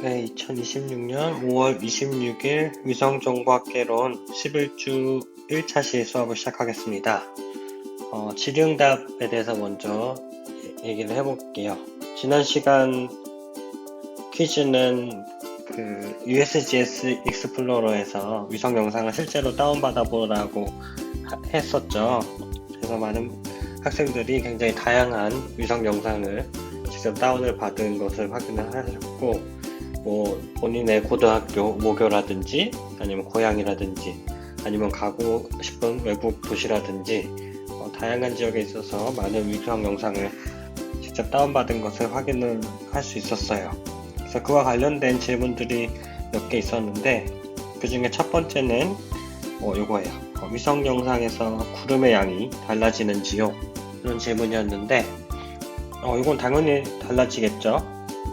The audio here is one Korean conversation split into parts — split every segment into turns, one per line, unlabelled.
네, 2026년 5월 26일 위성정보학개론 11주 1차 시 수업을 시작하겠습니다. 질의응답에 대해서 먼저 얘기를 해볼게요. 지난 시간 퀴즈는 그 USGS 익스플로러에서 위성 영상을 실제로 다운받아 보라고 했었죠. 그래서 많은 학생들이 굉장히 다양한 위성 영상을 직접 다운을 받은 것을 확인을 하셨고, 뭐 본인의 고등학교 모교라든지 아니면 고향이라든지 아니면 가고 싶은 외국 도시라든지 다양한 지역에 있어서 많은 위성 영상을 직접 다운받은 것을 확인을 할 수 있었어요. 그래서 그와 관련된 질문들이 몇 개 있었는데 그 중에 첫 번째는 요거예요. 위성 영상에서 구름의 양이 달라지는지요? 이런 질문이었는데 이건 당연히 달라지겠죠.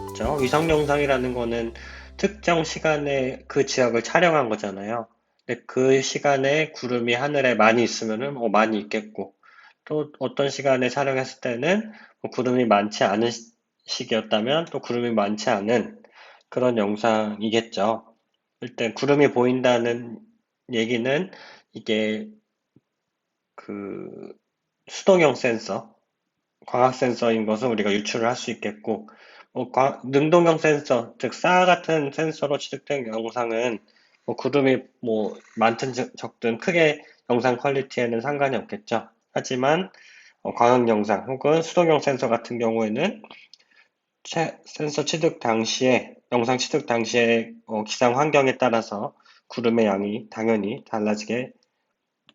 그죠? 위성 영상이라는 거는 특정 시간에 그 지역을 촬영한 거잖아요. 근데 그 시간에 구름이 하늘에 많이 있으면은 많이 있겠고, 또 어떤 시간에 촬영했을 때는 구름이 많지 않은 시기였다면 또 구름이 많지 않은 그런 영상이겠죠. 일단 구름이 보인다는 얘기는 이게 그 수동형 센서, 광학 센서인 것을 우리가 유출을 할 수 있겠고, 능동형 센서, 즉 사 같은 센서로 취득된 영상은 구름이 많든 적든 크게 영상 퀄리티에는 상관이 없겠죠. 하지만 광학 영상 혹은 수동형 센서 같은 경우에는 센서 취득 당시에 영상 취득 당시에 기상 환경에 따라서 구름의 양이 당연히 달라지게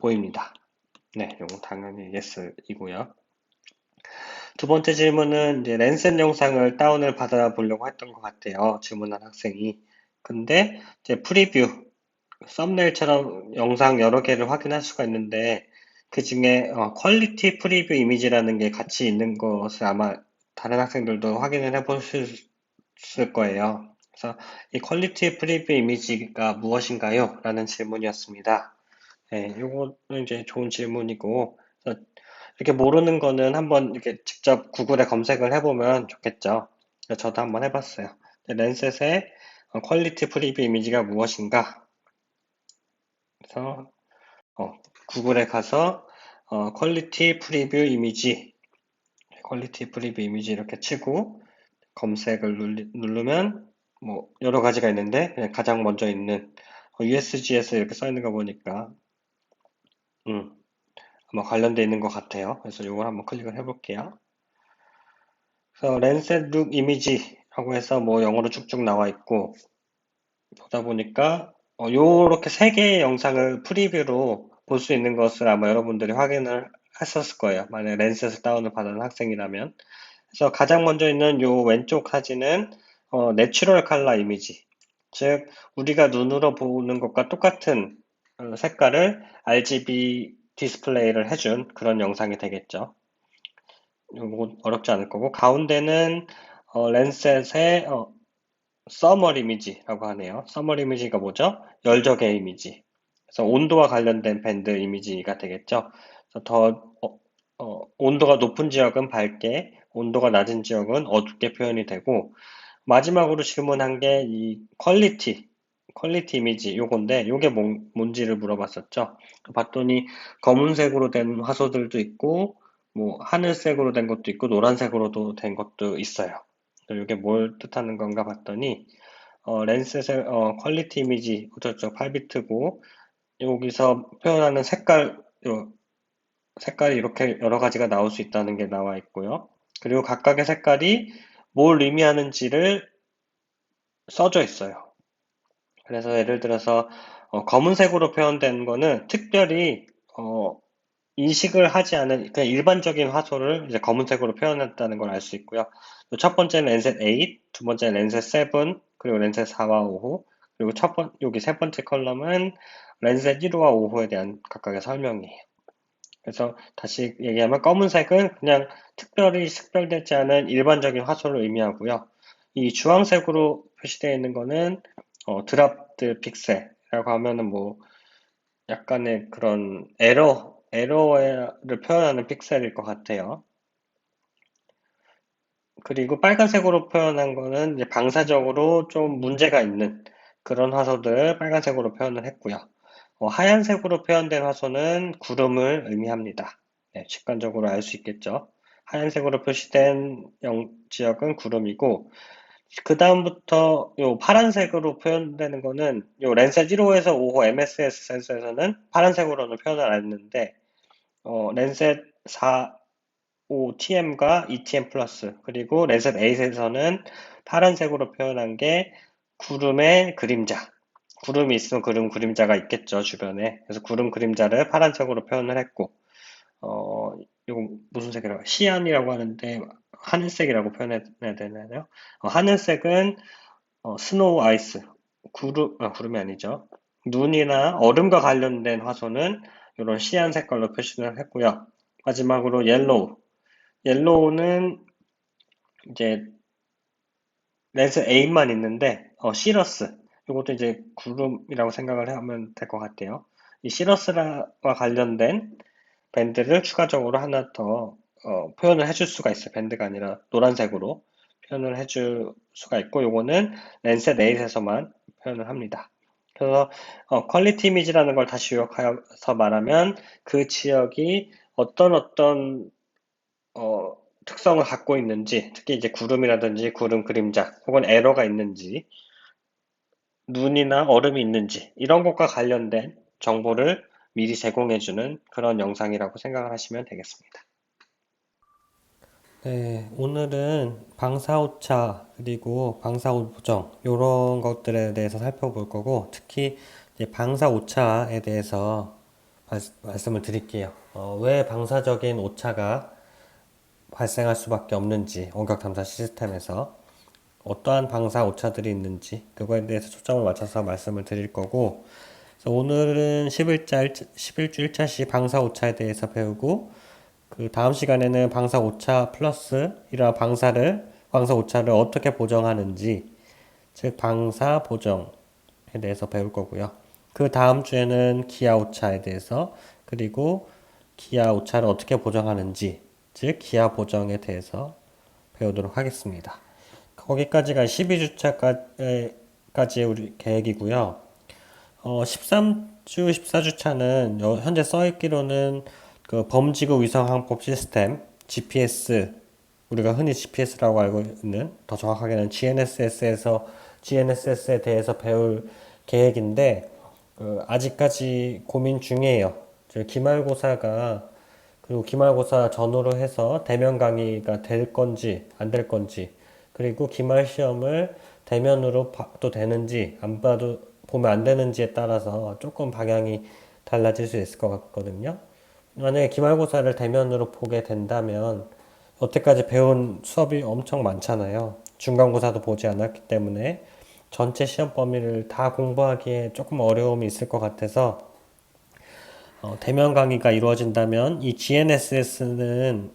보입니다. 네, 이거 당연히 예스이고요. 두 번째 질문은 이제 랜센 영상을 다운을 받아보려고 했던 것 같아요. 질문한 학생이. 근데 이제 프리뷰, 썸네일처럼 영상 여러 개를 확인할 수가 있는데 그 중에 퀄리티 프리뷰 이미지라는 게 같이 있는 것을 아마 다른 학생들도 확인을 해보셨을 거예요. 그래서 이 퀄리티 프리뷰 이미지가 무엇인가요? 라는 질문이었습니다. 네, 요거는 이제 좋은 질문이고, 그래서 이렇게 모르는 거는 한번 이렇게 직접 구글에 검색을 해보면 좋겠죠. 그래서 저도 한번 해봤어요. 랜셋의 퀄리티 프리뷰 이미지가 무엇인가? 그래서 구글에 가서 퀄리티 프리뷰 이미지, 퀄리티 프리뷰 이미지 이렇게 치고 검색을 누르면 뭐 여러 가지가 있는데 그냥 가장 먼저 있는 USGS 이렇게 써 있는 거 보니까 음, 아마 관련돼 있는 것 같아요. 그래서 이걸 한번 클릭을 해볼게요. 그래서 랜셋 룩 이미지라고 해서 뭐 영어로 쭉쭉 나와 있고 보다 보니까 요렇게 세 개의 영상을 프리뷰로 볼 수 있는 것을 아마 여러분들이 확인을 했었을 거예요. 만약 랜셋을 다운을 받은 학생이라면. 그래서 가장 먼저 있는 요 왼쪽 사진은 내추럴 컬러 이미지. 즉 우리가 눈으로 보는 것과 똑같은 색깔을 RGB 디스플레이를 해준 그런 영상이 되겠죠. 이거 어렵지 않을 거고 가운데는 랜셋의 서머 이미지라고 하네요. 서머 이미지가 뭐죠? 열적의 이미지. 그래서 온도와 관련된 밴드 이미지가 되겠죠. 그래서 온도가 높은 지역은 밝게, 온도가 낮은 지역은 어둡게 표현이 되고 마지막으로 질문한 게 이 퀄리티 이미지 요건데 요게 뭔지를 물어봤었죠. 봤더니 검은색으로 된 화소들도 있고 뭐 하늘색으로 된 것도 있고 노란색으로도 된 것도 있어요. 이게 뭘 뜻하는 건가 봤더니 랜셋의 퀄리티 이미지 어쩌고 8비트고 여기서 표현하는 색깔이 이렇게 여러 가지가 나올 수 있다는 게 나와 있고요. 그리고 각각의 색깔이 뭘 의미하는지를 써져 있어요. 그래서 예를 들어서 검은색으로 표현된 거는 특별히 어, 인식을 하지 않은 그냥 일반적인 화소를 이제 검은색으로 표현했다는 걸 알 수 있고요. 첫 번째는 랜셋 8, 두 번째는 랜셋 7, 그리고 랜셋 4와 5호, 그리고 여기 세 번째 컬럼은 랜셋 1호와 5호에 대한 각각의 설명이에요. 그래서 다시 얘기하면 검은색은 그냥 특별히 식별되지 않은 일반적인 화소를 의미하고요. 이 주황색으로 표시되어 있는 거는 드랍드 픽셀이라고 하면은 뭐 약간의 그런 에러를 표현하는 픽셀일 것 같아요. 그리고 빨간색으로 표현한 거는 이제 방사적으로 좀 문제가 있는 그런 화소들을 빨간색으로 표현을 했고요. 하얀색으로 표현된 화소는 구름을 의미합니다. 네, 직관적으로 알 수 있겠죠. 하얀색으로 표시된 지역은 구름이고, 그 다음부터 요 파란색으로 표현되는 거는 요 랜셋 1호에서 5호 MSS 센서에서는 파란색으로는 표현을 안 했는데, 랜셋 4, 5TM과 ETM 플러스, 그리고 랜셋 8에서는 파란색으로 표현한 게 구름의 그림자. 구름이 있으면 구름 그림자가 있겠죠, 주변에. 그래서 구름 그림자를 파란색으로 표현을 했고, 이거 무슨 색이라고, 시안이라고 하는데, 하늘색이라고 표현해야 되나요? 하늘색은, 스노우 아이스. 구름이 아니죠. 눈이나 얼음과 관련된 화소는 이런 시안 색깔로 표시를 했고요. 마지막으로 옐로우. 옐로우는 이제 랜스 A만 있는데, 시러스. 이것도 이제 구름이라고 생각을 하면 될 것 같아요. 이 시러스와 관련된 밴드를 추가적으로 하나 더 표현을 해줄 수가 있어요. 밴드가 아니라 노란색으로 표현을 해줄 수가 있고, 요거는 랜셋 8에서만 표현을 합니다. 그래서 퀄리티 이미지라는 걸 다시 요약해서 말하면 그 지역이 어떤 어, 특성을 갖고 있는지, 특히 이제 구름이라든지 구름 그림자, 혹은 에러가 있는지, 눈이나 얼음이 있는지, 이런 것과 관련된 정보를 미리 제공해주는 그런 영상이라고 생각을 하시면 되겠습니다. 네, 오늘은 방사오차 그리고 방사오부정 이런 것들에 대해서 살펴볼 거고, 특히 이제 방사오차에 대해서 말씀을 드릴게요. 왜 방사적인 오차가 발생할 수밖에 없는지, 원격 탐사 시스템에서 어떠한 방사 오차들이 있는지 그거에 대해서 초점을 맞춰서 말씀을 드릴 거고, 그래서 오늘은 11주 1차 시 방사 오차에 대해서 배우고, 그 다음 시간에는 방사 오차 플러스 이러한 방사 오차를 어떻게 보정하는지, 즉 방사 보정에 대해서 배울 거고요. 그 다음 주에는 기아 오차에 대해서, 그리고 기아 오차를 어떻게 보정하는지, 즉 기아 보정에 대해서 배우도록 하겠습니다. 거기까지가 12주차까지 우리 계획이고요. 13주, 14주차는 현재 써있기로는 그 범지구 위성 항법 시스템, GPS, 우리가 흔히 GPS라고 알고 있는, 더 정확하게는 GNSS에 대해서 배울 계획인데, 아직까지 고민 중이에요. 기말고사가, 그리고 기말고사 전후로 해서 대면 강의가 될 건지 안 될 건지, 그리고 기말 시험을 대면으로 봐도 되는지 안 봐도 보면 안 되는지에 따라서 조금 방향이 달라질 수 있을 것 같거든요. 만약에 기말고사를 대면으로 보게 된다면 여태까지 배운 수업이 엄청 많잖아요. 중간고사도 보지 않았기 때문에 전체 시험 범위를 다 공부하기에 조금 어려움이 있을 것 같아서, 대면 강의가 이루어진다면 이 GNSS는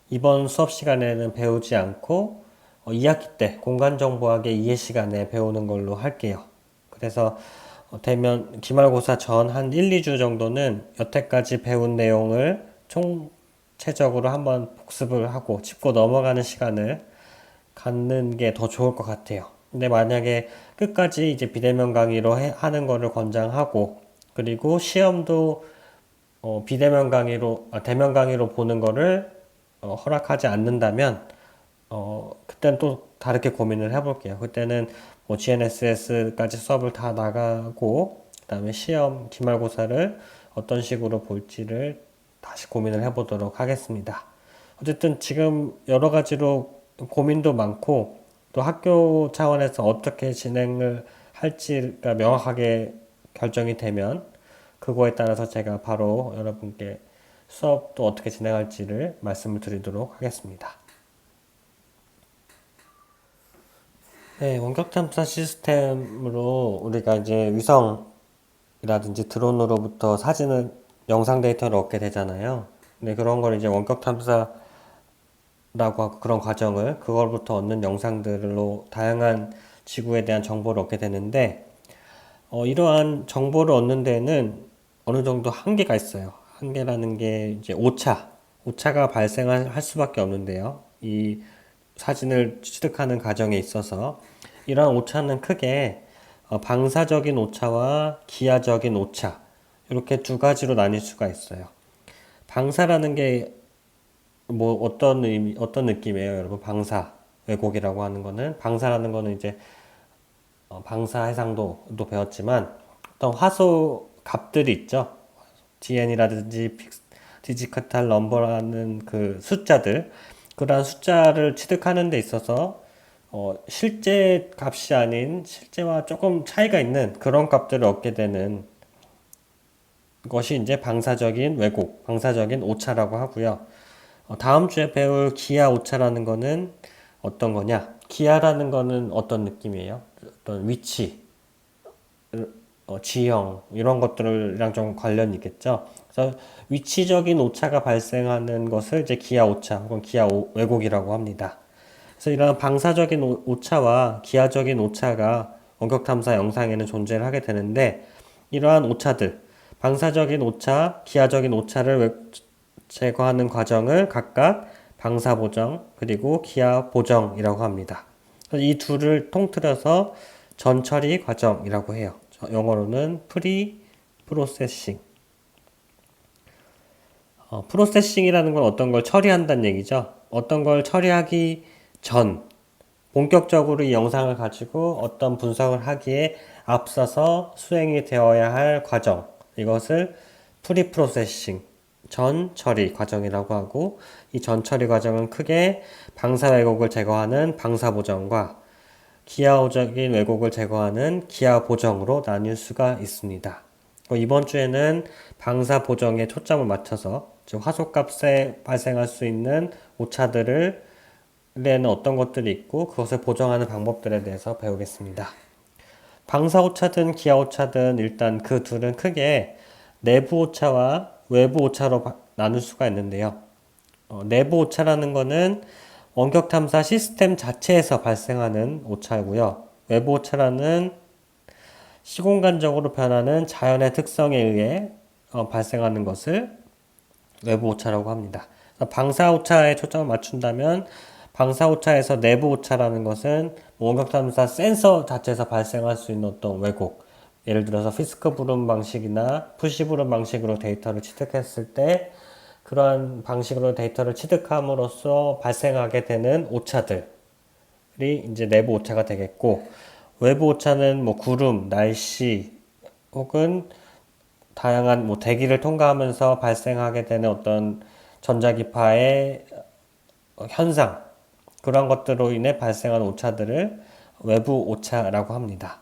이번 수업 시간에는 배우지 않고 2학기 때 공간정보학의 이해 시간에 배우는 걸로 할게요. 그래서 대면 기말고사 전 한 1, 2주 정도는 여태까지 배운 내용을 총체적으로 한번 복습을 하고 짚고 넘어가는 시간을 갖는 게 더 좋을 것 같아요. 근데 만약에 끝까지 이제 비대면 강의로 하는 거를 권장하고, 그리고 시험도 대면 강의로 보는 거를 허락하지 않는다면, 그때는 또 다르게 고민을 해볼게요. 그때는 뭐 GNSS까지 수업을 다 나가고, 그 다음에 시험, 기말고사를 어떤 식으로 볼지를 다시 고민을 해보도록 하겠습니다. 어쨌든 지금 여러 가지로 고민도 많고, 또 학교 차원에서 어떻게 진행을 할지가 명확하게 결정이 되면, 그거에 따라서 제가 바로 여러분께 수업도 어떻게 진행할지를 말씀을 드리도록 하겠습니다. 네, 원격 탐사 시스템으로 우리가 이제 위성이라든지 드론으로부터 영상 데이터를 얻게 되잖아요. 근데 그런 걸 이제 원격 탐사라고 하고, 그런 과정을, 그걸부터 얻는 영상들로 다양한 지구에 대한 정보를 얻게 되는데, 이러한 정보를 얻는 데는 어느 정도 한계가 있어요. 한계라는 게 이제 오차가 발생할 수밖에 없는데요. 이 사진을 취득하는 과정에 있어서 이러한 오차는 크게 방사적인 오차와 기하적인 오차 이렇게 두 가지로 나뉠 수가 있어요. 방사라는 게 뭐 어떤 의미, 어떤 느낌이에요, 여러분? 방사 왜곡이라고 하는 거는 방사라는 거는 이제 방사 해상도도 배웠지만 어떤 화소 값들이 있죠. DN이라든지 디지털 넘버라는 그 숫자들, 그러한 숫자를 취득하는 데 있어서 실제 값이 아닌 실제와 조금 차이가 있는 그런 값들을 얻게 되는 것이 이제 방사적인 왜곡, 방사적인 오차라고 하고요. 다음 주에 배울 기하 오차라는 거는 어떤 거냐? 기하라는 거는 어떤 느낌이에요? 어떤 위치, 지형 이런 것들이랑 좀 관련이 있겠죠. 그래서 위치적인 오차가 발생하는 것을 이제 기하 오차 혹은 기하 왜곡이라고 합니다. 그래서 이런 방사적인 오차와 기하적인 오차가 원격 탐사 영상에는 존재를 하게 되는데 이러한 오차들, 방사적인 오차, 기하적인 오차를 제거하는 과정을 각각 방사 보정 그리고 기하 보정이라고 합니다. 이 둘을 통틀어서 전처리 과정이라고 해요. 영어로는 프리 프로세싱. 프로세싱이라는 건 어떤 걸 처리한다는 얘기죠. 어떤 걸 처리하기 전, 본격적으로 이 영상을 가지고 어떤 분석을 하기에 앞서서 수행이 되어야 할 과정. 이것을 프리 프로세싱, 전 처리 과정이라고 하고, 이 전 처리 과정은 크게 방사 왜곡을 제거하는 방사 보정과 기하적인 왜곡을 제거하는 기하 보정으로 나뉠 수가 있습니다. 이번 주에는 방사 보정에 초점을 맞춰서 즉 화소값에 발생할 수 있는 오차들을 에는 어떤 것들이 있고 그것을 보정하는 방법들에 대해서 배우겠습니다. 방사 오차든 기하 오차든 일단 그 둘은 크게 내부 오차와 외부 오차로 나눌 수가 있는데요. 내부 오차라는 거는 원격 탐사 시스템 자체에서 발생하는 오차고요. 외부 오차라는 시공간적으로 변하는 자연의 특성에 의해 발생하는 것을 외부 오차라고 합니다. 방사 오차에 초점을 맞춘다면 방사 오차에서 내부 오차라는 것은 원격 탐사 센서 자체에서 발생할 수 있는 어떤 왜곡, 예를 들어서 피스크 브룸 방식이나 푸시 브룸 방식으로 데이터를 취득했을 때 그러한 방식으로 데이터를 취득함으로써 발생하게 되는 오차들이 이제 내부 오차가 되겠고, 외부 오차는 뭐 구름, 날씨 혹은 다양한 뭐 대기를 통과하면서 발생하게 되는 어떤 전자기파의 현상, 그런 것들로 인해 발생하는 오차들을 외부 오차라고 합니다.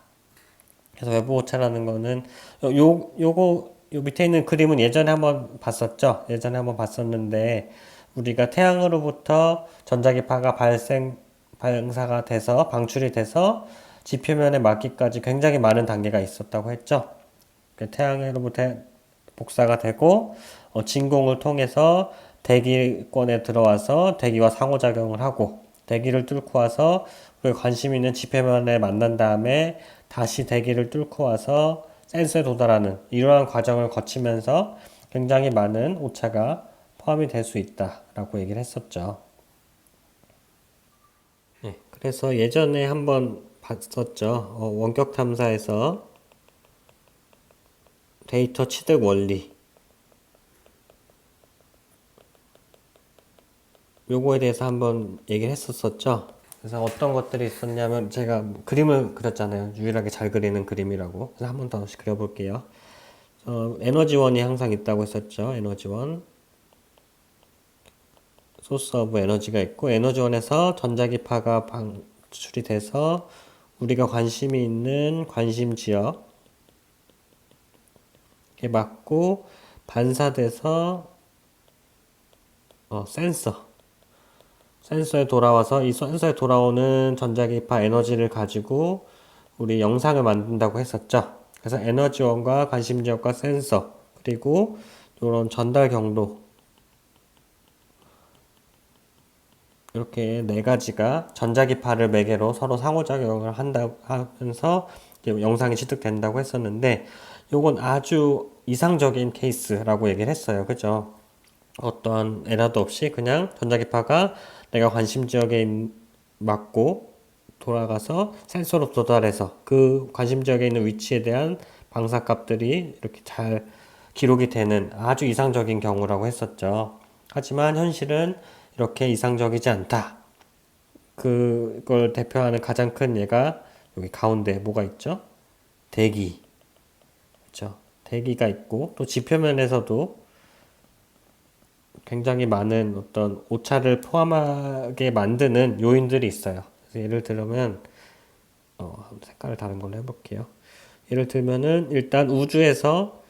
그래서 외부 오차라는 거는 요 밑에 있는 그림은 예전에 한번 봤었죠. 예전에 한번 봤었는데 우리가 태양으로부터 전자기파가 발사가 돼서 방출이 돼서 지표면에 맞기까지 굉장히 많은 단계가 있었다고 했죠. 태양으로부터 복사가 되고 진공을 통해서 대기권에 들어와서 대기와 상호작용을 하고 대기를 뚫고 와서 우리가 관심 있는 지표면에 만난 다음에 다시 대기를 뚫고 와서 센서에 도달하는 이러한 과정을 거치면서 굉장히 많은 오차가 포함이 될 수 있다라고 얘기를 했었죠. 네, 그래서 예전에 한번 봤었죠. 원격 탐사에서 데이터 취득 원리 요거에 대해서 한번 얘기를 했었었죠. 그래서 어떤 것들이 있었냐면 제가 그림을 그렸잖아요. 유일하게 잘 그리는 그림이라고. 그래서 한 번 더 그려볼게요. 에너지원이 항상 있다고 했었죠. 에너지원. 소스 오브 에너지가 있고 에너지원에서 전자기파가 방출이 돼서 우리가 관심이 있는 관심 지역에 맞고 반사돼서 센서에 돌아와서 이 센서에 돌아오는 전자기파 에너지를 가지고 우리 영상을 만든다고 했었죠. 그래서 에너지원과 관심지역과 센서 그리고 이런 전달 경로 이렇게 네 가지가 전자기파를 매개로 서로 상호작용을 하면서 영상이 취득된다고 했었는데 요건 아주 이상적인 케이스라고 얘기를 했어요. 그죠? 어떠한 에러도 없이 그냥 전자기파가 내가 관심 지역에 맞고 돌아가서 센서로 도달해서 그 관심 지역에 있는 위치에 대한 방사값들이 이렇게 잘 기록이 되는 아주 이상적인 경우라고 했었죠. 하지만 현실은 이렇게 이상적이지 않다. 그걸 대표하는 가장 큰 예가 여기 가운데 뭐가 있죠? 대기. 그렇죠? 대기가 있고 또 지표면에서도 굉장히 많은 어떤 오차를 포함하게 만드는 요인들이 있어요. 그래서 예를 들면 색깔을 다른 걸로 해볼게요. 예를 들면은 일단 우주에서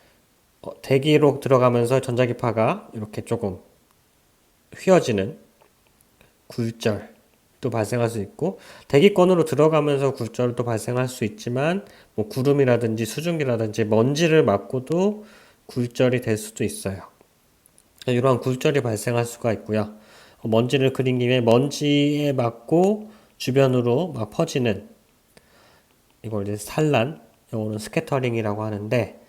대기로 들어가면서 전자기파가 이렇게 조금 휘어지는 굴절도 발생할 수 있고 대기권으로 들어가면서 굴절도 발생할 수 있지만 뭐 구름이라든지 수증기라든지 먼지를 맞고도 굴절이 될 수도 있어요. 이러한 굴절이 발생할 수가 있고요. 먼지를 그린 김에 먼지에 맞고 주변으로 막 퍼지는 이걸 이제 산란, 영어로는 스캐터링이라고 하는데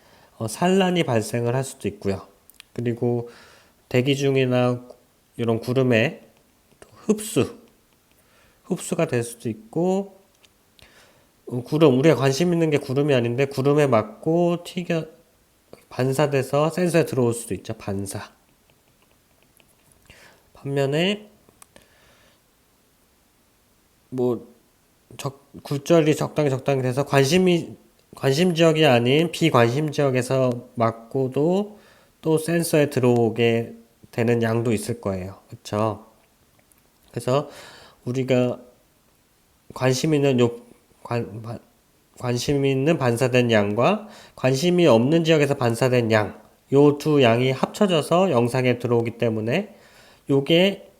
산란이 발생을 할 수도 있고요. 그리고 대기 중이나 이런 구름의 흡수가 될 수도 있고 구름 우리가 관심 있는 게 구름이 아닌데 구름에 맞고 튀겨 반사돼서 센서에 들어올 수도 있죠. 반사. 반면에 뭐 굴절이 적당히 돼서 관심 지역이 아닌 비관심 지역에서 맞고도 또 센서에 들어오게 되는 양도 있을 거예요. 그렇죠? 그래서 우리가 관심 있는 관심 있는 반사된 양과 관심이 없는 지역에서 반사된 양, 요 두 양이 합쳐져서 영상에 들어오기 때문에 요게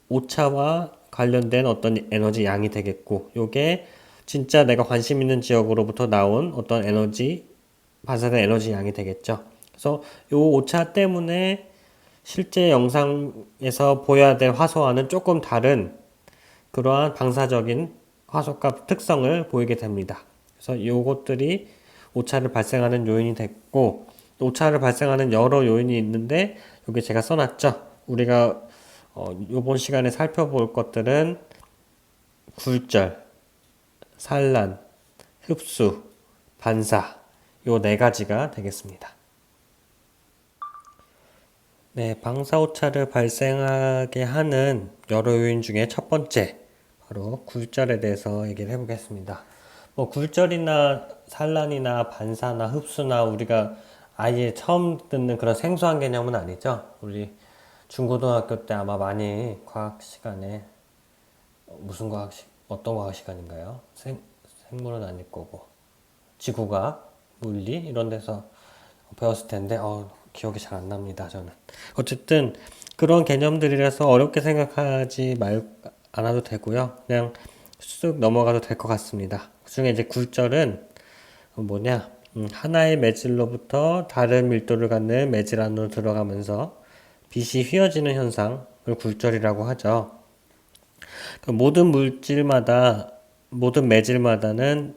오차와 관련된 어떤 에너지 양이 되겠고, 요게 진짜 내가 관심 있는 지역으로부터 나온 어떤 에너지, 반사된 에너지 양이 되겠죠. 그래서 요 오차 때문에 실제 영상에서 보여야 될 화소와는 조금 다른 그러한 방사적인 화소값 특성을 보이게 됩니다. 그래서 요것들이 오차를 발생하는 요인이 됐고, 오차를 발생하는 여러 요인이 있는데, 여기 제가 써놨죠. 우리가 이번 시간에 살펴볼 것들은 굴절, 산란, 흡수, 반사 요 네 가지가 되겠습니다. 네, 방사 오차를 발생하게 하는 여러 요인 중에 첫 번째 바로 굴절에 대해서 얘기를 해보겠습니다. 뭐 굴절이나 산란이나 반사나 흡수나 우리가 아예 처음 듣는 그런 생소한 개념은 아니죠. 우리 중고등학교 때 아마 많이 과학 시간에 무슨 과학식 어떤 과학 시간인가요? 생물은 아닐 거고 지구과학, 물리 이런 데서 배웠을 텐데 기억이 잘 안 납니다. 저는 어쨌든 그런 개념들이라서 어렵게 생각하지 않아도 되고요. 그냥 쑥 넘어가도 될 것 같습니다. 그중에 이제 굴절은 뭐냐? 하나의 매질로부터 다른 밀도를 갖는 매질 안으로 들어가면서 빛이 휘어지는 현상을 굴절이라고 하죠. 그 모든 매질마다는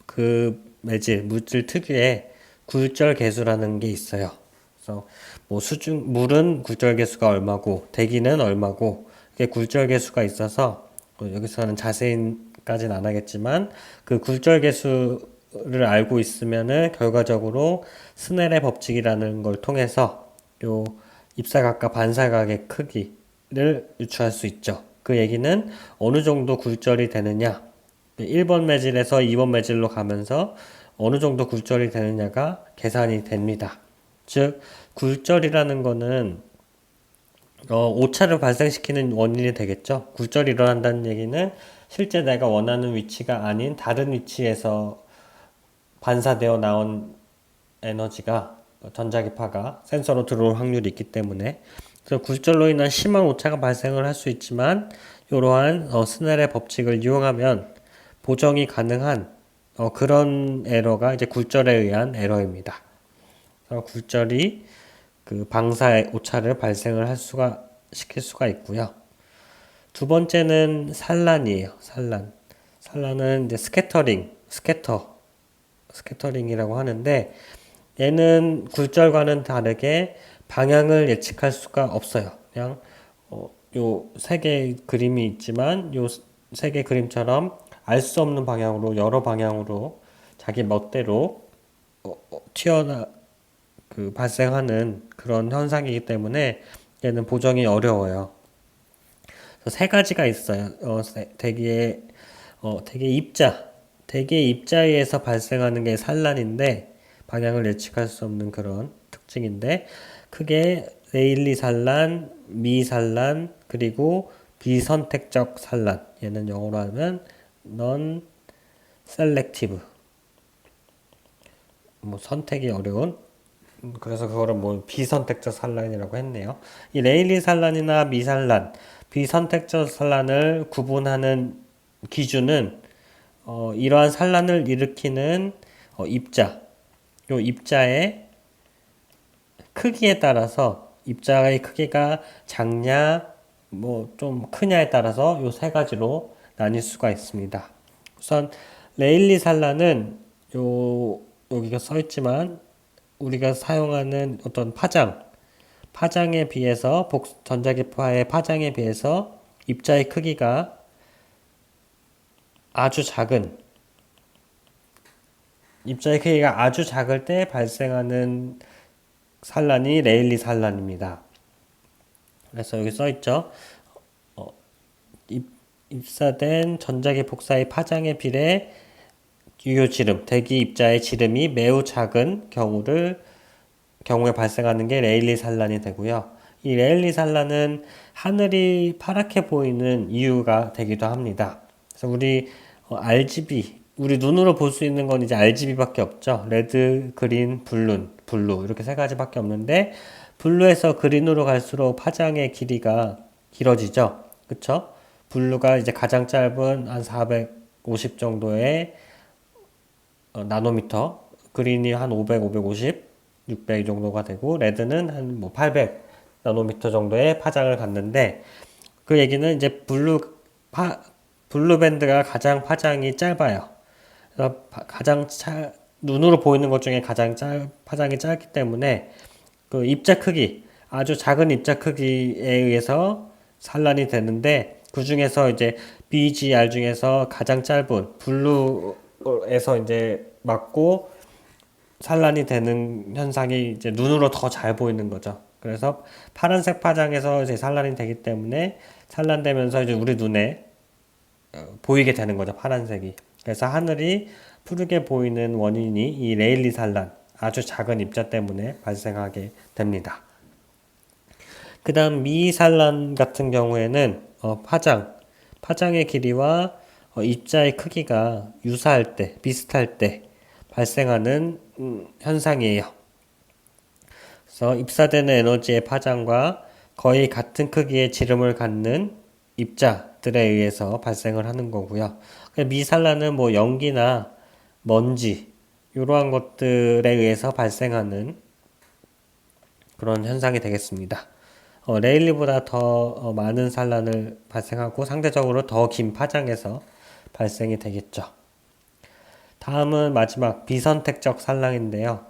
그 물질 특유의 굴절 계수라는 게 있어요. 그래서 뭐 물은 굴절 계수가 얼마고, 대기는 얼마고, 이게 굴절 계수가 있어서, 여기서는 자세히까지는 안 하겠지만, 그 굴절 계수를 알고 있으면은 결과적으로 스넬의 법칙이라는 걸 통해서 요 입사각과 반사각의 크기를 유추할 수 있죠. 그 얘기는 어느 정도 굴절이 되느냐, 1번 매질에서 2번 매질로 가면서 어느 정도 굴절이 되느냐가 계산이 됩니다. 즉, 굴절이라는 거는 오차를 발생시키는 원인이 되겠죠. 굴절이 일어난다는 얘기는 실제 내가 원하는 위치가 아닌 다른 위치에서 반사되어 나온 에너지가 전자기파가 센서로 들어올 확률이 있기 때문에 그래서 굴절로 인한 심한 오차가 발생을 할 수 있지만 이러한 스넬의 법칙을 이용하면 보정이 가능한 그런 에러가 이제 굴절에 의한 에러입니다. 굴절이 그 방사의 오차를 발생을 시킬 수가 있고요. 두 번째는 산란이에요. 산란은 이제 스캐터링이라고 하는데 얘는 굴절과는 다르게 방향을 예측할 수가 없어요. 그냥 요 세 개의 그림이 있지만 요 색의 그림처럼 알 수 없는 방향으로 여러 방향으로 자기 멋대로 튀어나 발생하는 그런 현상이기 때문에 얘는 보정이 어려워요. 그래서 세 가지가 있어요. 대기의 입자에 의해서 발생하는 게 산란인데 방향을 예측할 수 없는 그런 특징인데 크게 레일리 산란, 미산란, 그리고 비선택적 산란. 얘는 영어로 하면 non-selective. 뭐 선택이 어려운. 그래서 그거를 뭐 비선택적 산란이라고 했네요. 이 레일리 산란이나 미산란, 비선택적 산란을 구분하는 기준은 이러한 산란을 일으키는 입자, 요 입자의 크기에 따라서 입자의 크기가 작냐, 뭐 좀 크냐에 따라서 요 세 가지로 나뉠 수가 있습니다. 우선 레일리 산란은 여기가 써 있지만 우리가 사용하는 어떤 파장에 비해서 전자기파의 파장에 비해서 입자의 크기가 아주 작은 입자의 크기가 아주 작을 때 발생하는 산란이 레일리 산란입니다. 그래서 여기 써 있죠. 입사된 전자기폭 사이 파장에 비례 유효 지름, 대기 입자의 지름이 매우 작은 경우에 발생하는 게 레일리 산란이 되고요. 이 레일리 산란은 하늘이 파랗게 보이는 이유가 되기도 합니다. 그래서 우리 RGB, 우리 눈으로 볼 수 있는 건 이제 RGB밖에 없죠. 레드, 그린, 블루 이렇게 세 가지밖에 없는데 블루에서 그린으로 갈수록 파장의 길이가 길어지죠. 그쵸? 블루가 이제 가장 짧은 한 450 정도의 나노미터, 그린이 한 500, 550, 600 정도가 되고 레드는 한 뭐 800 나노미터 정도의 파장을 갖는데 그 얘기는 이제 블루 밴드가 가장 파장이 짧아요. 그래서 눈으로 보이는 것 중에 가장 파장이 짧기 때문에 그 입자 크기, 아주 작은 입자 크기에 의해서 산란이 되는데 그 중에서 이제 BGR 중에서 가장 짧은 블루에서 이제 맞고 산란이 되는 현상이 이제 눈으로 더 잘 보이는 거죠. 그래서 파란색 파장에서 이제 산란이 되기 때문에 산란되면서 이제 우리 눈에 보이게 되는 거죠. 파란색이. 그래서 하늘이 푸르게 보이는 원인이 이 레일리 산란, 아주 작은 입자 때문에 발생하게 됩니다. 그 다음 미산란 같은 경우에는 파장의 길이와 입자의 크기가 유사할 때, 비슷할 때 발생하는 현상이에요. 그래서 입사되는 에너지의 파장과 거의 같은 크기의 지름을 갖는 입자들에 의해서 발생을 하는 거고요. 미산란은 뭐 연기나 먼지 이러한 것들에 의해서 발생하는 그런 현상이 되겠습니다. 레일리보다 더 많은 산란을 발생하고 상대적으로 더 긴 파장에서 발생이 되겠죠. 다음은 마지막 비선택적 산란인데요.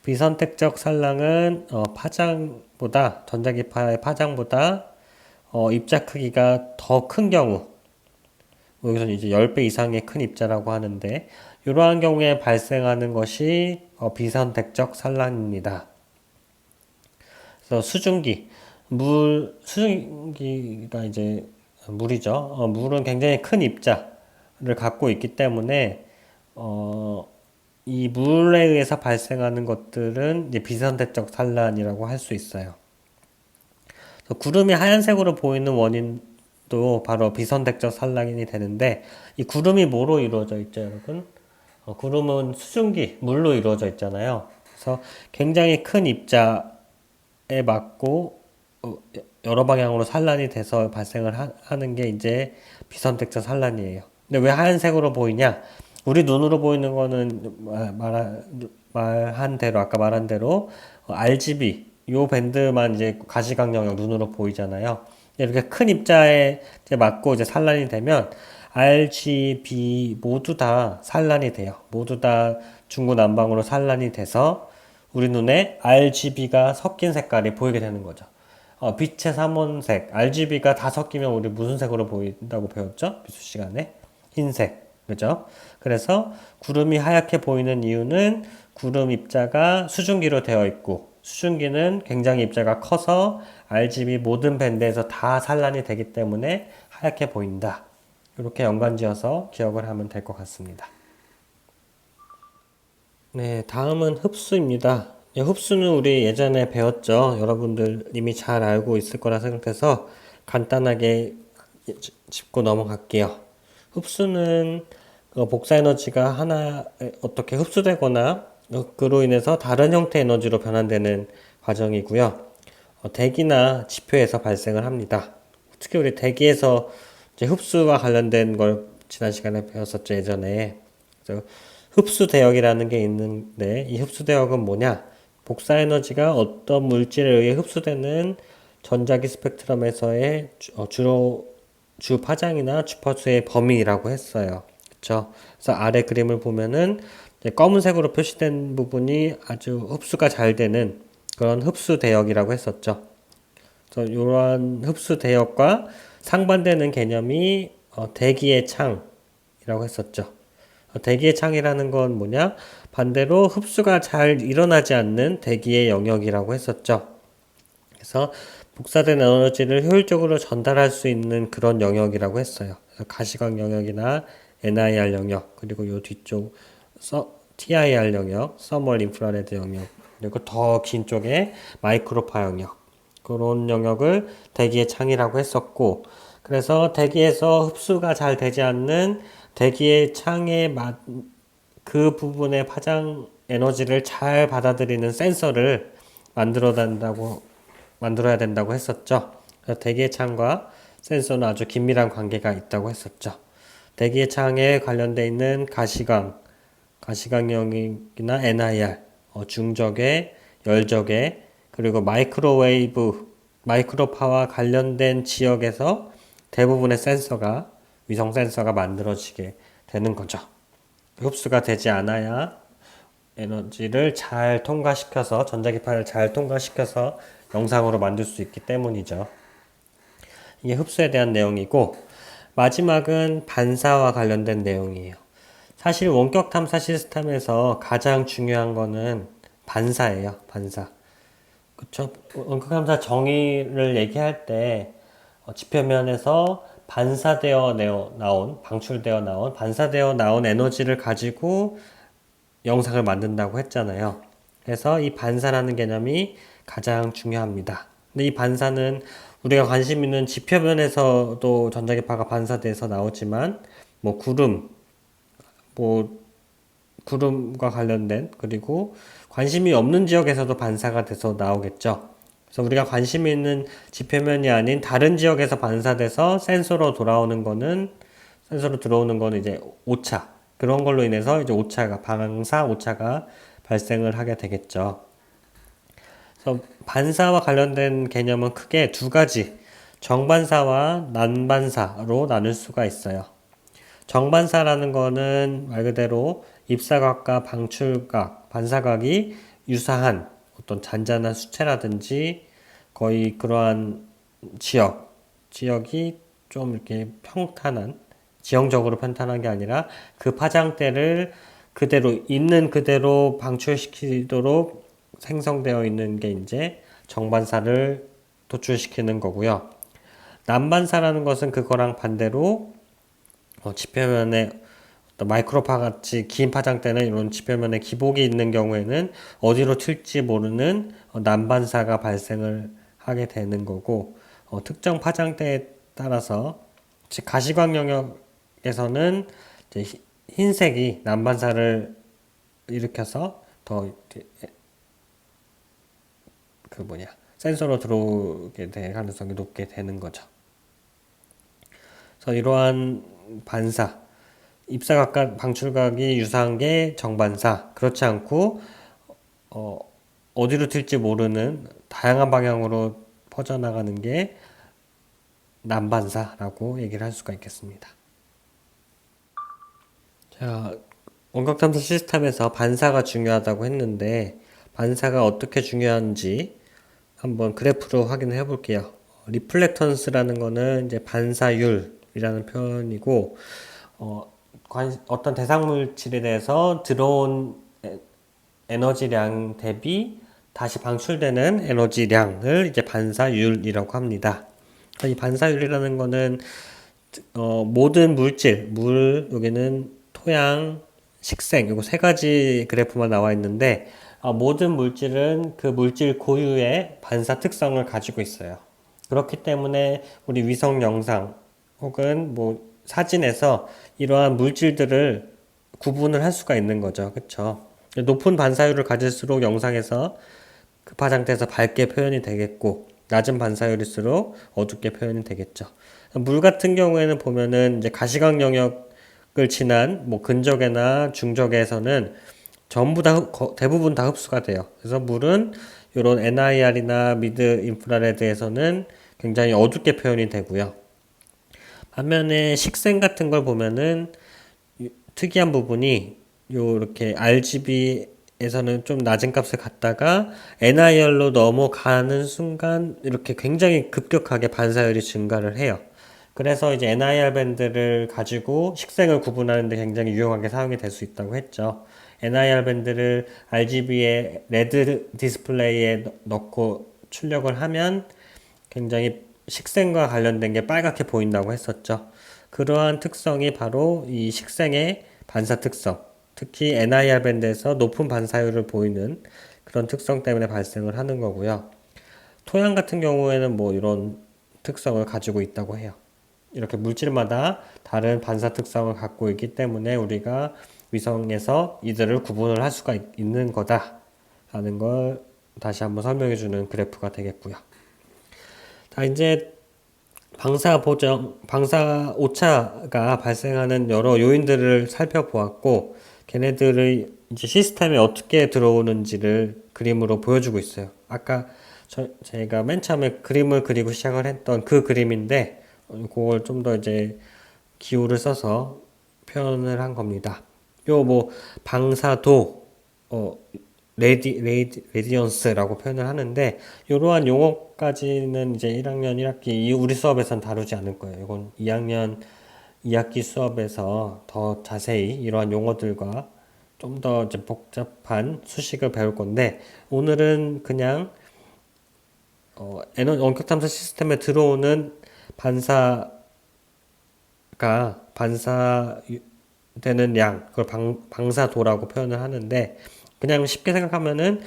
비선택적 산란은 전자기파의 파장보다 입자 크기가 더 큰 경우, 여기서는 이제 10배 이상의 큰 입자라고 하는데 이러한 경우에 발생하는 것이 비선택적 산란입니다. 그래서 수증기가 이제 물이죠. 물은 굉장히 큰 입자를 갖고 있기 때문에 이 물에 의해서 발생하는 것들은 이제 비선택적 산란이라고 할 수 있어요. 구름이 하얀색으로 보이는 원인도 바로 비선택적 산란이 되는데 이 구름이 뭐로 이루어져 있죠, 여러분? 구름은 물로 이루어져 있잖아요. 그래서 굉장히 큰 입자에 맞고 여러 방향으로 산란이 돼서 발생을 하는 게 이제 비선택적 산란이에요. 근데 왜 하얀색으로 보이냐? 우리 눈으로 보이는 거는 아까 말한 대로 RGB 요 밴드만 이제 가시광 영역 눈으로 보이잖아요. 이렇게 큰 입자에 이제 맞고 이제 산란이 되면 RGB 모두 다 산란이 돼요. 모두 다 중구난방으로 산란이 돼서 우리 눈에 RGB가 섞인 색깔이 보이게 되는 거죠. 빛의 삼원색, RGB가 다 섞이면 우리 무슨 색으로 보인다고 배웠죠? 미술 시간에? 흰색. 그죠? 그래서 구름이 하얗게 보이는 이유는 구름 입자가 수증기로 되어 있고, 수증기는 굉장히 입자가 커서 RGB 모든 밴드에서 다 산란이 되기 때문에 하얗게 보인다. 이렇게 연관지어서 기억을 하면 될 것 같습니다. 네, 다음은 흡수입니다. 흡수는 우리 예전에 배웠죠. 여러분들 이미 잘 알고 있을 거라 생각해서 간단하게 짚고 넘어갈게요. 흡수는 복사 에너지가 하나 어떻게 흡수되거나 그로 인해서 다른 형태의 에너지로 변환되는 과정이고요. 대기나 지표에서 발생을 합니다. 특히 우리 대기에서 이제 흡수와 관련된 걸 지난 시간에 배웠었죠, 예전에. 그래서 흡수 대역이라는 게 있는데, 이 흡수 대역은 뭐냐? 복사 에너지가 어떤 물질에 의해 흡수되는 전자기 스펙트럼에서의 주로 주 파장이나 주파수의 범위라고 했어요. 그쵸? 그래서 아래 그림을 보면은 검은색으로 표시된 부분이 아주 흡수가 잘 되는 그런 흡수 대역이라고 했었죠. 그래서 이러한 흡수 대역과 상반되는 개념이 대기의 창이라고 했었죠. 대기의 창이라는 건 뭐냐? 반대로 흡수가 잘 일어나지 않는 대기의 영역이라고 했었죠. 그래서 복사된 에너지를 효율적으로 전달할 수 있는 그런 영역이라고 했어요. 그래서 가시광 영역이나 NIR 영역, 그리고 요 뒤쪽 TIR 영역, 서멀 인프라레드 영역, 그리고 더 긴 쪽에 마이크로파 영역, 그런 영역을 대기의 창이라고 했었고, 그래서 대기에서 흡수가 잘 되지 않는 대기의 창의 그 부분의 파장 에너지를 잘 받아들이는 센서를 만들어야 된다고 했었죠. 그래서 대기의 창과 센서는 아주 긴밀한 관계가 있다고 했었죠. 대기의 창에 관련되어 있는 가시광역이나 NIR, 중적외, 열적외, 그리고 마이크로파와 관련된 지역에서 대부분의 위성 센서가 만들어지게 되는 거죠. 흡수가 되지 않아야 에너지를 잘 통과시켜서, 전자기파를 잘 통과시켜서 영상으로 만들 수 있기 때문이죠. 이게 흡수에 대한 내용이고, 마지막은 반사와 관련된 내용이에요. 사실 원격 탐사 시스템에서 가장 중요한 거는 반사예요, 반사. 그쵸? 원격 탐사 정의를 얘기할 때, 지표면에서 반사되어 나온 에너지를 가지고 영상을 만든다고 했잖아요. 그래서 이 반사라는 개념이 가장 중요합니다. 근데 이 반사는 우리가 관심 있는 지표면에서도 전자기파가 반사돼서 나오지만, 뭐 구름과 관련된, 그리고 관심이 없는 지역에서도 반사가 돼서 나오겠죠. 그래서 우리가 관심 있는 지표면이 아닌 다른 지역에서 반사돼서 센서로 들어오는 거는 이제 오차. 그런 걸로 인해서 이제 방사 오차가 발생을 하게 되겠죠. 그래서 반사와 관련된 개념은 크게 두 가지, 정반사와 난반사로 나눌 수가 있어요. 정반사라는 거는 말 그대로 입사각과 반사각이 유사한 어떤 잔잔한 수채라든지 거의 그러한 지역이 좀 이렇게 지형적으로 편탄한 게 아니라 그 파장대를 있는 그대로 방출시키도록 생성되어 있는 게 이제 정반사를 도출시키는 거고요. 난반사라는 것은 그거랑 반대로 지표면에 마이크로파 같이 긴 파장대는 이런 지표면에 기복이 있는 경우에는 어디로 튈지 모르는 난반사가 발생을 하게 되는 거고, 특정 파장대에 따라서 가시광 영역에서는 이제 흰색이 난반사를 일으켜서 더 센서로 들어오게 될 가능성이 높게 되는 거죠. 그래서 이러한 반사, 입사각과 방출각이 유사한 게 정반사, 그렇지 않고 어디로 튈지 모르는 다양한 방향으로 퍼져나가는 게 난반사라고 얘기를 할 수가 있겠습니다. 자, 원격탐사 시스템에서 반사가 중요하다고 했는데 반사가 어떻게 중요한지 한번 그래프로 확인을 해 볼게요. 리플렉턴스라는 거는 이제 반사율이라는 표현이고, 어떤 대상 물질에 대해서 들어온 에너지량 대비 다시 방출되는 에너지량을 이제 반사율이라고 합니다. 이 반사율이라는 거는 모든 물질, 여기는 토양, 식생, 요거 세 가지 그래프만 나와 있는데, 모든 물질은 그 물질 고유의 반사 특성을 가지고 있어요. 그렇기 때문에 우리 위성 영상 혹은 뭐 사진에서 이러한 물질들을 구분을 할 수가 있는 거죠. 그쵸? 높은 반사율을 가질수록 영상에서 급파 상태에서 밝게 표현이 되겠고, 낮은 반사율일수록 어둡게 표현이 되겠죠. 물 같은 경우에는 보면은 이제 가시광 영역을 지난 뭐 근적외나 중적외에서는 전부 다 대부분 다 흡수가 돼요. 그래서 물은 이런 NIR이나 미드 인프라레드에서는 굉장히 어둡게 표현이 되고요. 반면에 식생 같은 걸 보면은 특이한 부분이 요렇게 RGB에서는 좀 낮은 값을 갖다가 NIR로 넘어가는 순간 이렇게 굉장히 급격하게 반사율이 증가를 해요. 그래서 이제 NIR 밴드를 가지고 식생을 구분하는 데 굉장히 유용하게 사용이 될 수 있다고 했죠. NIR 밴드를 RGB의 레드 디스플레이에 넣고 출력을 하면 굉장히 식생과 관련된 게 빨갛게 보인다고 했었죠. 그러한 특성이 바로 이 식생의 반사 특성, 특히 NIR 밴드에서 높은 반사율을 보이는 그런 특성 때문에 발생을 하는 거고요. 토양 같은 경우에는 뭐 이런 특성을 가지고 있다고 해요. 이렇게 물질마다 다른 반사 특성을 갖고 있기 때문에 우리가 위성에서 이들을 구분을 할 수가 있는 거다라는 걸 다시 한번 설명해 주는 그래프가 되겠고요. 자, 이제 방사 오차가 발생하는 여러 요인들을 살펴보았고, 걔네들의 이제 시스템에 어떻게 들어오는지를 그림으로 보여주고 있어요. 아까 제가 맨 처음에 그림을 그리고 시작을 했던 그 그림인데, 그걸 좀 더 이제 기호를 써서 표현을 한 겁니다. 요 뭐 방사도, 레디언스라고 표현을 하는데, 이러한 용어까지는 이제 1학년 1학기 우리 수업에선 다루지 않을 거예요. 이건 2학년 2학기 수업에서 더 자세히 이러한 용어들과 좀 더 이제 복잡한 수식을 배울 건데, 오늘은 그냥 원격 탐사 시스템에 들어오는 반사가 반사되는 양, 그걸 방사도라고 표현을 하는데, 그냥 쉽게 생각하면은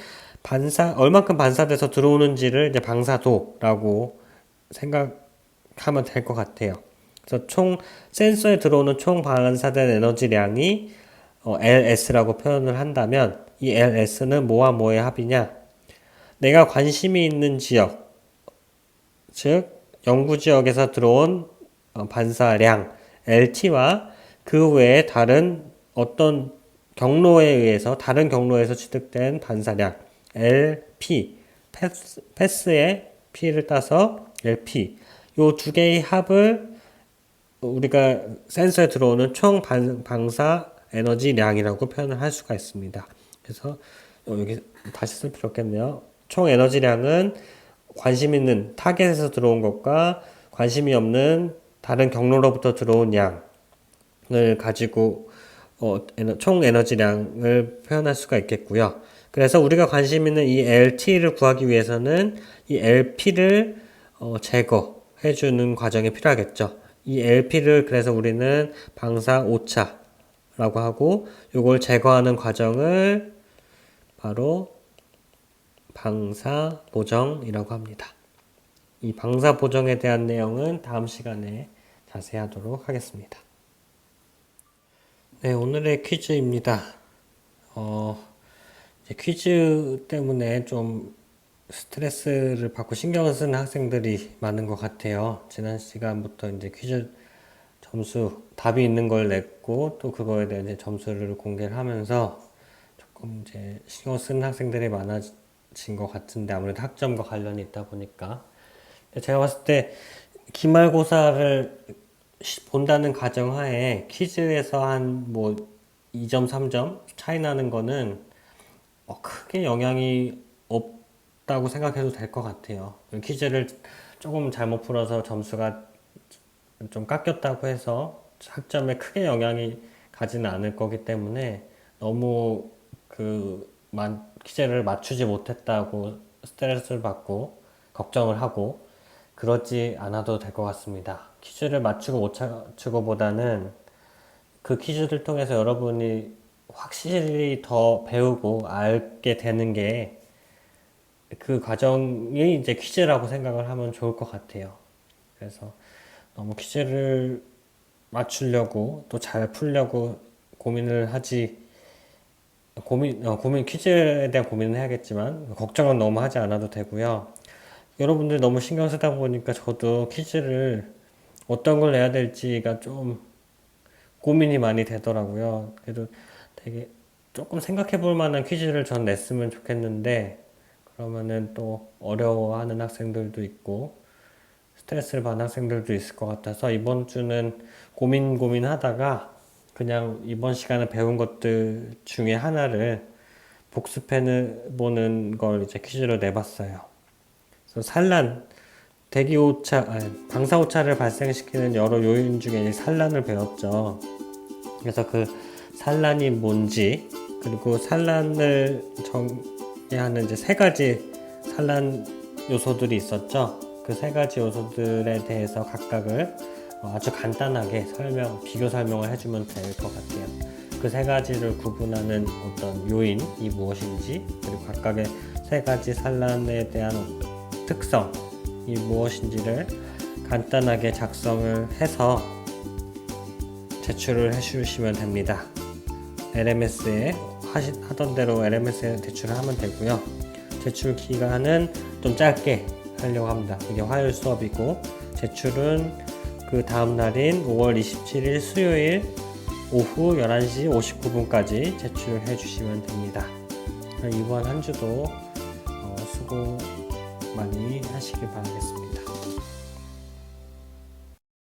얼만큼 반사돼서 들어오는지를 이제 방사도라고 생각하면 될 것 같아요. 그래서 센서에 들어오는 총 반사된 에너지량이 LS라고 표현을 한다면, 이 LS는 뭐와 뭐의 합이냐? 내가 관심이 있는 지역, 즉 연구 지역에서 들어온 반사량 LT와 그 외에 어떤 다른 경로에서 취득된 반사량 LP, 패스의 P를 따서 LP, 요 두 개의 합을 우리가 센서에 들어오는 총 방사 에너지량이라고 표현을 할 수가 있습니다. 그래서 여기 다시 쓸 필요 없겠네요. 총 에너지량은 관심 있는 타겟에서 들어온 것과 관심이 없는 다른 경로로부터 들어온 양을 가지고 총 에너지량을 표현할 수가 있겠고요. 그래서 우리가 관심 있는 이 LT를 구하기 위해서는 이 LP를 제거해 주는 과정이 필요하겠죠. 이 LP를 그래서 우리는 방사 오차라고 하고, 이걸 제거하는 과정을 바로 방사 보정이라고 합니다. 이 방사 보정에 대한 내용은 다음 시간에 자세히 하도록 하겠습니다. 네, 오늘의 퀴즈입니다. 이제 퀴즈 때문에 좀 스트레스를 받고 신경을 쓰는 학생들이 많은 것 같아요. 지난 시간부터 이제 퀴즈 답이 있는 걸 냈고, 또 그거에 대한 이제 점수를 공개를 하면서 조금 이제 신경 쓰는 학생들이 많아진 것 같은데, 아무래도 학점과 관련이 있다 보니까. 제가 봤을 때 기말고사를 본다는 가정하에 퀴즈에서 한 뭐 2점, 3점 차이 나는 거는 크게 영향이 없다고 생각해도 될 것 같아요. 퀴즈를 조금 잘못 풀어서 점수가 좀 깎였다고 해서 학점에 크게 영향이 가지는 않을 거기 때문에 너무 퀴즈를 맞추지 못했다고 스트레스를 받고 걱정을 하고 그러지 않아도 될 것 같습니다. 퀴즈를 맞추고 못 맞추고 보다는 그 퀴즈를 통해서 여러분이 확실히 더 배우고 알게 되는 게 그 과정이 이제 퀴즈라고 생각을 하면 좋을 것 같아요. 그래서 너무 퀴즈를 맞추려고 또 잘 풀려고 고민을 하지 퀴즈에 대한 고민은 해야겠지만 걱정은 너무 하지 않아도 되고요. 여러분들 너무 신경 쓰다 보니까 저도 퀴즈를 어떤 걸 내야 될지가 좀 고민이 많이 되더라고요. 그래도 되게 조금 생각해 볼 만한 퀴즈를 전 냈으면 좋겠는데 그러면은 또 어려워하는 학생들도 있고 스트레스를 받는 학생들도 있을 것 같아서 이번 주는 고민하다가 그냥 이번 시간에 배운 것들 중에 하나를 복습해 보는 걸 이제 퀴즈로 내봤어요. 그래서 방사오차를 발생시키는 여러 요인 중에 산란을 배웠죠. 그래서 그 산란이 뭔지, 그리고 산란을 정의하는 이제 세 가지 산란 요소들이 있었죠. 그 세 가지 요소들에 대해서 각각을 아주 간단하게 비교 설명을 해주면 될 것 같아요. 그 세 가지를 구분하는 어떤 요인이 무엇인지, 그리고 각각의 세 가지 산란에 대한 특성이 무엇인지를 간단하게 작성을 해서 제출을 해주시면 됩니다. LMS에 하던 대로 LMS에 제출을 하면 되고요. 제출 기간은 좀 짧게 하려고 합니다. 이게 화요일 수업이고 제출은 그 다음 날인 5월 27일 수요일 오후 11시 59분까지 제출해 주시면 됩니다. 이번 한 주도 수고 많이 하시길 바라겠습니다.